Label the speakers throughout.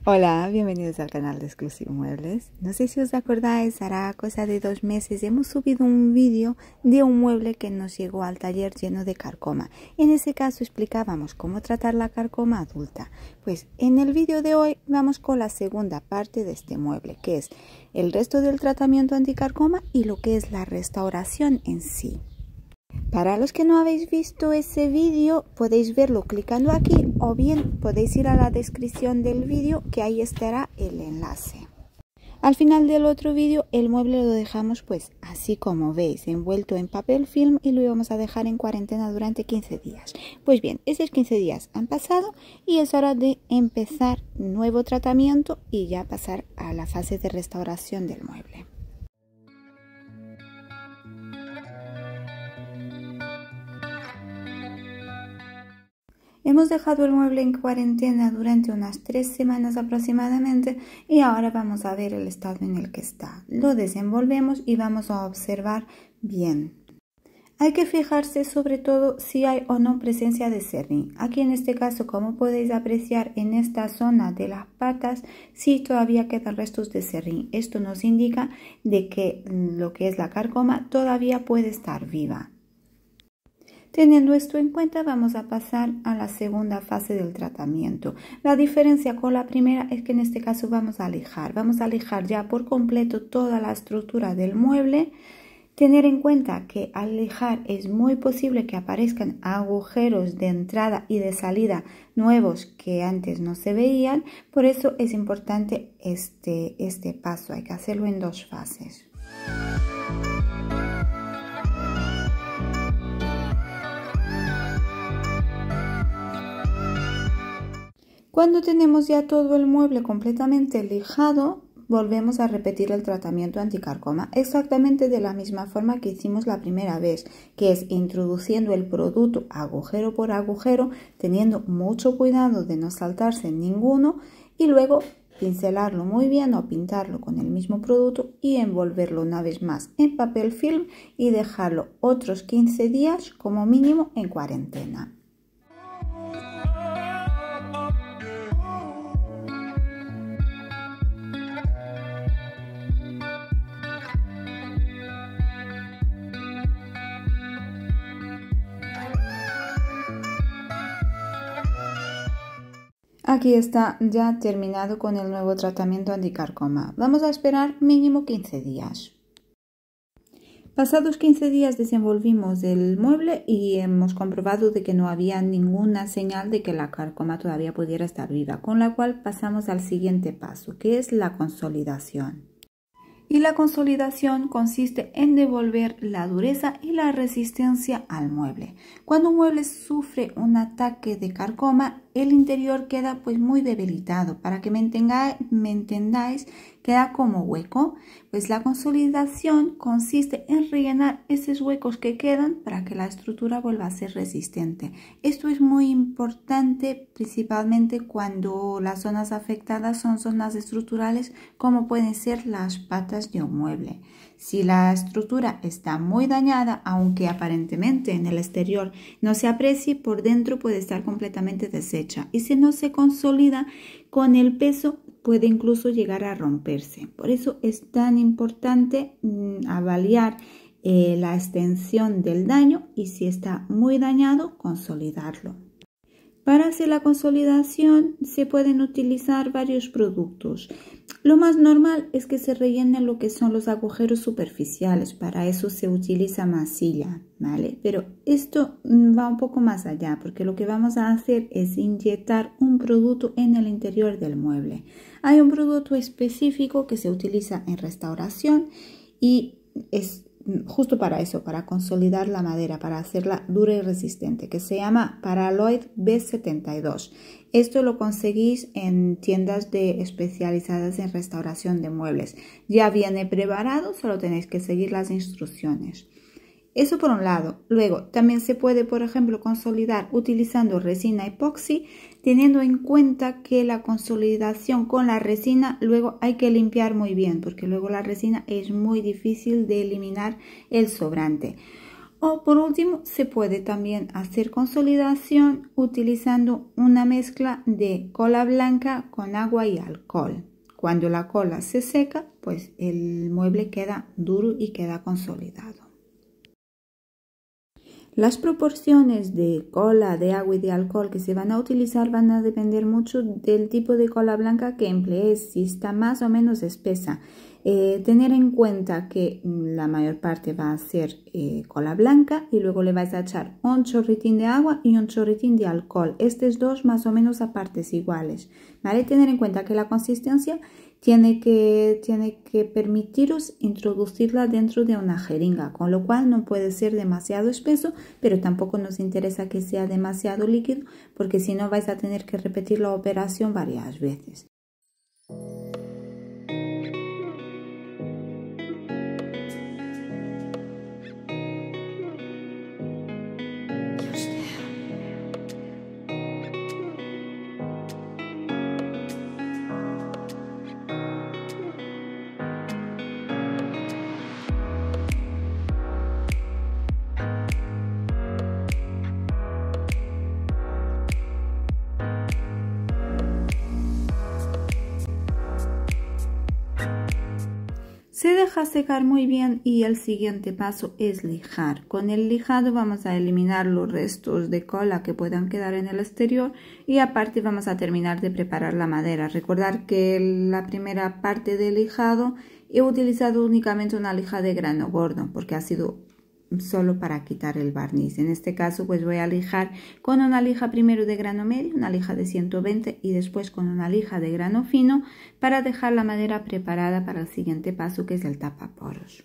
Speaker 1: Hola, bienvenidos al canal de Exclusivo Muebles. No sé si os acordáis, hará cosa de 2 meses hemos subido un vídeo de un mueble que nos llegó al taller lleno de carcoma. En ese caso explicábamos cómo tratar la carcoma adulta. Pues en el vídeo de hoy vamos con la segunda parte de este mueble, que es el resto del tratamiento anticarcoma y lo que es la restauración en sí. Para los que no habéis visto ese vídeo, podéis verlo clicando aquí o bien podéis ir a la descripción del vídeo, que ahí estará el enlace. Al final del otro vídeo el mueble lo dejamos pues así como veis, envuelto en papel film, y lo íbamos a dejar en cuarentena durante 15 días. Pues bien, esos 15 días han pasado y es hora de empezar nuevo tratamiento y ya pasar a la fase de restauración del mueble. Hemos dejado el mueble en cuarentena durante unas 3 semanas aproximadamente y ahora vamos a ver el estado en el que está. Lo desenvolvemos y vamos a observar bien. Hay que fijarse sobre todo si hay o no presencia de serrín. Aquí en este caso, como podéis apreciar en esta zona de las patas, sí todavía quedan restos de serrín. Esto nos indica de que lo que es la carcoma todavía puede estar viva. Teniendo esto en cuenta, vamos a pasar a la segunda fase del tratamiento. La diferencia con la primera es que en este caso vamos a lijar ya por completo toda la estructura del mueble. Tener en cuenta que al lijar es muy posible que aparezcan agujeros de entrada y de salida nuevos que antes no se veían, por eso es importante este paso, hay que hacerlo en 2 fases. Cuando tenemos ya todo el mueble completamente lijado, volvemos a repetir el tratamiento anticarcoma exactamente de la misma forma que hicimos la primera vez, que es introduciendo el producto agujero por agujero, teniendo mucho cuidado de no saltarse ninguno, y luego pincelarlo muy bien o pintarlo con el mismo producto y envolverlo una vez más en papel film y dejarlo otros 15 días como mínimo en cuarentena. Aquí está ya terminado con el nuevo tratamiento anticarcoma. Vamos a esperar mínimo 15 días. Pasados 15 días desenvolvimos el mueble y hemos comprobado de que no había ninguna señal de que la carcoma todavía pudiera estar viva, con la cual pasamos al siguiente paso, que es la consolidación. Y la consolidación consiste en devolver la dureza y la resistencia al mueble. Cuando un mueble sufre un ataque de carcoma, el interior queda pues muy debilitado. Para que me entendáis, queda como hueco. Pues la consolidación consiste en rellenar esos huecos que quedan para que la estructura vuelva a ser resistente. Esto es muy importante principalmente cuando las zonas afectadas son zonas estructurales, como pueden ser las patas de un mueble. Si la estructura está muy dañada, aunque aparentemente en el exterior no se aprecie, por dentro puede estar completamente deshecha, y si no se consolida con el peso puede incluso llegar a romperse. Por eso es tan importante avaliar la extensión del daño y, si está muy dañado, consolidarlo. Para hacer la consolidación se pueden utilizar varios productos. Lo más normal es que se rellenen lo que son los agujeros superficiales. Para eso se utiliza masilla, ¿vale? Pero esto va un poco más allá, porque lo que vamos a hacer es inyectar un producto en el interior del mueble. Hay un producto específico que se utiliza en restauración y es justo para eso, para consolidar la madera, para hacerla dura y resistente, que se llama Paraloid B72. Esto lo conseguís en tiendas especializadas en restauración de muebles. Ya viene preparado, solo tenéis que seguir las instrucciones. Eso por un lado. Luego también se puede, por ejemplo, consolidar utilizando resina epoxi, teniendo en cuenta que la consolidación con la resina luego hay que limpiar muy bien, porque luego la resina es muy difícil de eliminar el sobrante. O por último, se puede también hacer consolidación utilizando una mezcla de cola blanca con agua y alcohol. Cuando la cola se seca, pues el mueble queda duro y queda consolidado. Las proporciones de cola, de agua y de alcohol que se van a utilizar van a depender mucho del tipo de cola blanca que emplees, si está más o menos espesa. Tener en cuenta que la mayor parte va a ser cola blanca y luego le vais a echar un chorritín de agua y un chorritín de alcohol. Estos dos más o menos a partes iguales, ¿vale? Tener en cuenta que la consistencia tiene que permitiros introducirla dentro de una jeringa, con lo cual no puede ser demasiado espeso, pero tampoco nos interesa que sea demasiado líquido, porque si no vais a tener que repetir la operación varias veces. Se deja secar muy bien y el siguiente paso es lijar. Con el lijado vamos a eliminar los restos de cola que puedan quedar en el exterior y aparte vamos a terminar de preparar la madera. Recordar que la primera parte del lijado he utilizado únicamente una lija de grano gordo porque ha sido solo para quitar el barniz. En este caso pues voy a lijar con una lija primero de grano medio, una lija de 120 y después con una lija de grano fino para dejar la madera preparada para el siguiente paso, que es el tapaporos.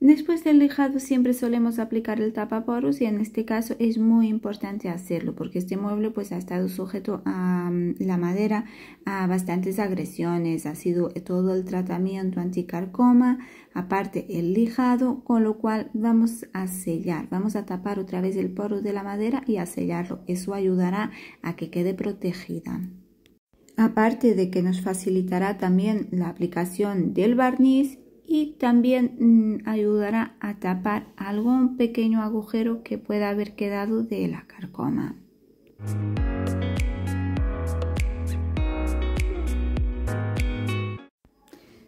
Speaker 1: Después del lijado siempre solemos aplicar el tapaporos y en este caso es muy importante hacerlo porque este mueble pues ha estado sujeto a la madera a bastantes agresiones, ha sido todo el tratamiento anticarcoma, aparte el lijado, con lo cual vamos a sellar, vamos a tapar otra vez el poro de la madera y a sellarlo. Eso ayudará a que quede protegida. Aparte de que nos facilitará también la aplicación del barniz y también ayudará a tapar algún pequeño agujero que pueda haber quedado de la carcoma.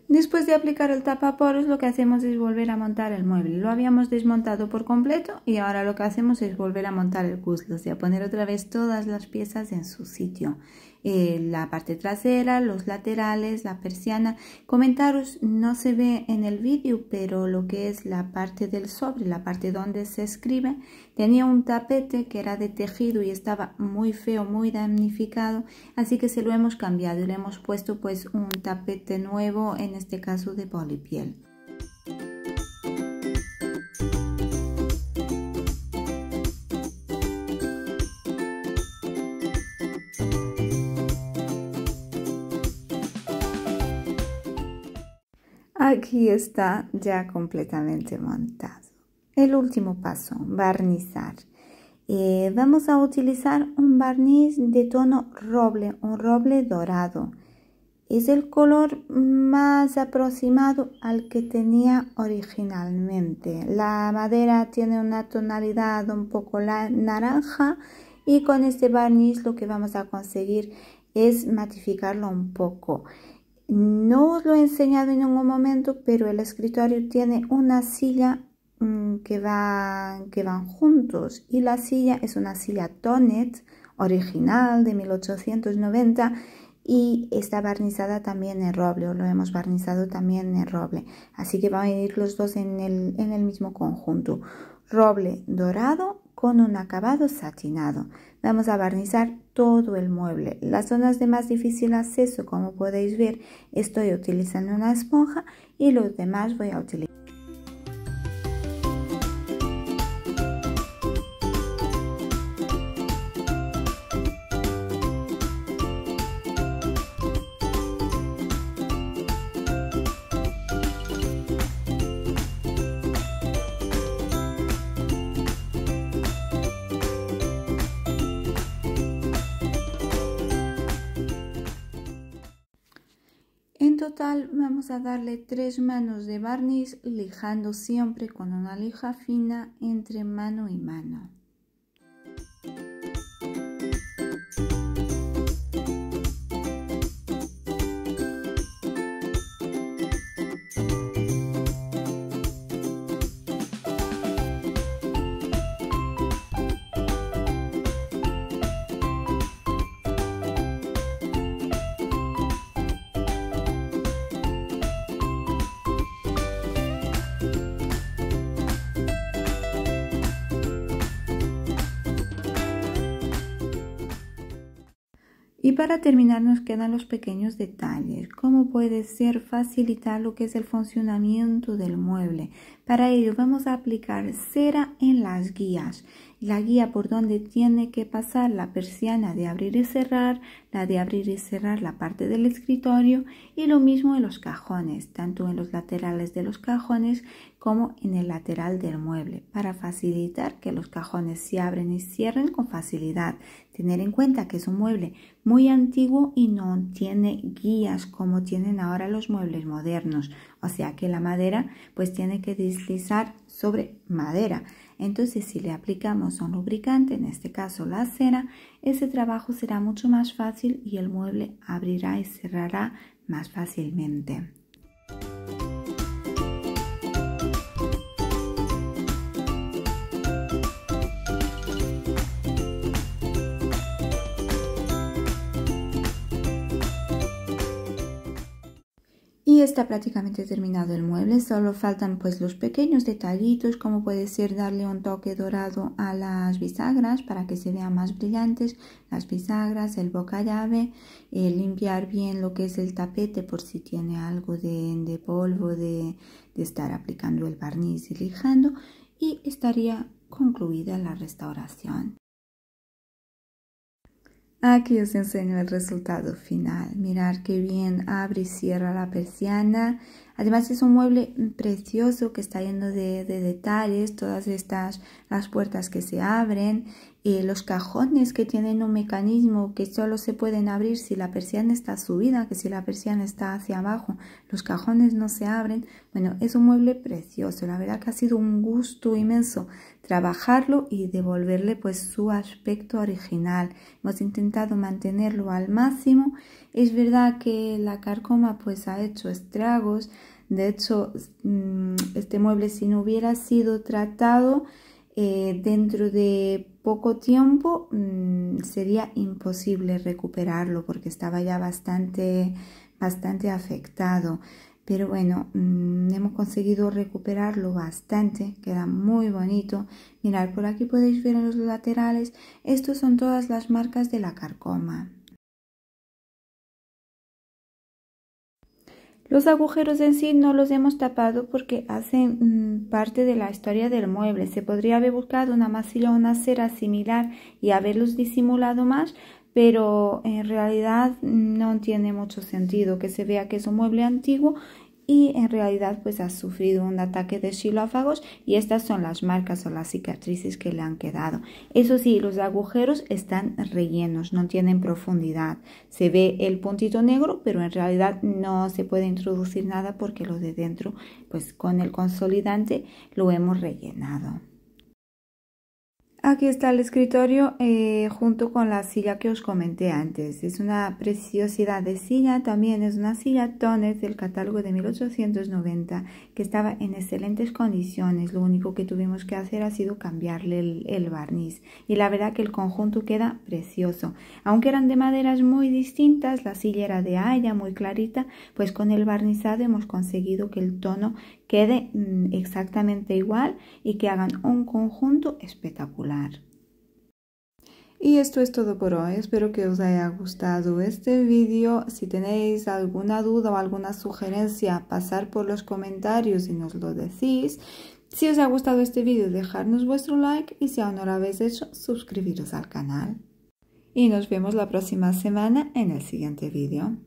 Speaker 1: Después de aplicar el tapaporos, lo que hacemos es volver a montar el mueble. Lo habíamos desmontado por completo y ahora lo que hacemos es volver a montar el puzzle, o sea, poner otra vez todas las piezas en su sitio. La parte trasera, los laterales, la persiana. Comentaros, no se ve en el vídeo, pero lo que es la parte del sobre, la parte donde se escribe, tenía un tapete que era de tejido y estaba muy feo, muy damnificado, así que se lo hemos cambiado y le hemos puesto pues un tapete nuevo, en este caso de polipiel. Aquí está ya completamente montado. El último paso, barnizar. Vamos a utilizar un barniz de tono roble, un roble dorado. Es el color más aproximado al que tenía originalmente. La madera tiene una tonalidad un poco naranja y con este barniz lo que vamos a conseguir es matificarlo un poco. No os lo he enseñado en ningún momento, pero el escritorio tiene una silla que van juntos y la silla es una silla Tonnet original de 1890 y está barnizada también en roble, o lo hemos barnizado también en roble, así que van a ir los dos en el mismo conjunto, roble dorado con un acabado satinado. Vamos a barnizar todo el mueble. Las zonas de más difícil acceso, como podéis ver, estoy utilizando una esponja y los demás voy a utilizar. total vamos a darle 3 manos de barniz, lijando siempre con una lija fina entre mano y mano. Y para terminar nos quedan los pequeños detalles, como puede ser facilitar lo que es el funcionamiento del mueble. Para ello vamos a aplicar cera en las guías, la guía por donde tiene que pasar la persiana de abrir y cerrar, la de abrir y cerrar la parte del escritorio y lo mismo en los cajones, tanto en los laterales de los cajones como en el lateral del mueble, para facilitar que los cajones se abren y cierren con facilidad. Tener en cuenta que es un mueble muy antiguo y no tiene guías como tienen ahora los muebles modernos, o sea que la madera pues tiene que deslizar sobre madera. Entonces si le aplicamos un lubricante, en este caso la cera, ese trabajo será mucho más fácil y el mueble abrirá y cerrará más fácilmente. Y está prácticamente terminado el mueble, solo faltan pues los pequeños detallitos, como puede ser darle un toque dorado a las bisagras para que se vean más brillantes, las bisagras, el boca llave, limpiar bien lo que es el tapete por si tiene algo de polvo de estar aplicando el barniz y lijando, y estaría concluida la restauración. Aquí os enseño el resultado final. Mirad qué bien abre y cierra la persiana. Además es un mueble precioso que está lleno de detalles, todas las puertas que se abren, los cajones que tienen un mecanismo que solo se pueden abrir si la persiana está subida, que si la persiana está hacia abajo, los cajones no se abren. Bueno, es un mueble precioso, la verdad que ha sido un gusto inmenso trabajarlo y devolverle pues su aspecto original. Hemos intentado mantenerlo al máximo. Es verdad que la carcoma pues ha hecho estragos. De hecho, este mueble, si no hubiera sido tratado dentro de poco tiempo, sería imposible recuperarlo porque estaba ya bastante afectado. Pero bueno, hemos conseguido recuperarlo bastante, queda muy bonito. Mirad, por aquí podéis ver en los laterales, estos son todas las marcas de la carcoma. Los agujeros en sí no los hemos tapado porque hacen parte de la historia del mueble. Se podría haber buscado una masilla o una cera similar y haberlos disimulado más, pero en realidad no tiene mucho sentido que se vea que es un mueble antiguo y en realidad pues ha sufrido un ataque de xilófagos y estas son las marcas o las cicatrices que le han quedado. Eso sí, los agujeros están rellenos, no tienen profundidad. Se ve el puntito negro, pero en realidad no se puede introducir nada porque lo de dentro pues con el consolidante lo hemos rellenado. Aquí está el escritorio junto con la silla que os comenté antes. Es una preciosidad de silla, también es una silla Tonet del catálogo de 1890 que estaba en excelentes condiciones. Lo único que tuvimos que hacer ha sido cambiarle el barniz y la verdad que el conjunto queda precioso. Aunque eran de maderas muy distintas, la silla era de haya muy clarita, pues con el barnizado hemos conseguido que el tono quede exactamente igual y que hagan un conjunto espectacular. Y esto es todo por hoy, espero que os haya gustado este vídeo. Si tenéis alguna duda o alguna sugerencia, pasar por los comentarios y nos lo decís. Si os ha gustado este vídeo, dejadnos vuestro like y si aún no lo habéis hecho, suscribiros al canal. Y nos vemos la próxima semana en el siguiente vídeo.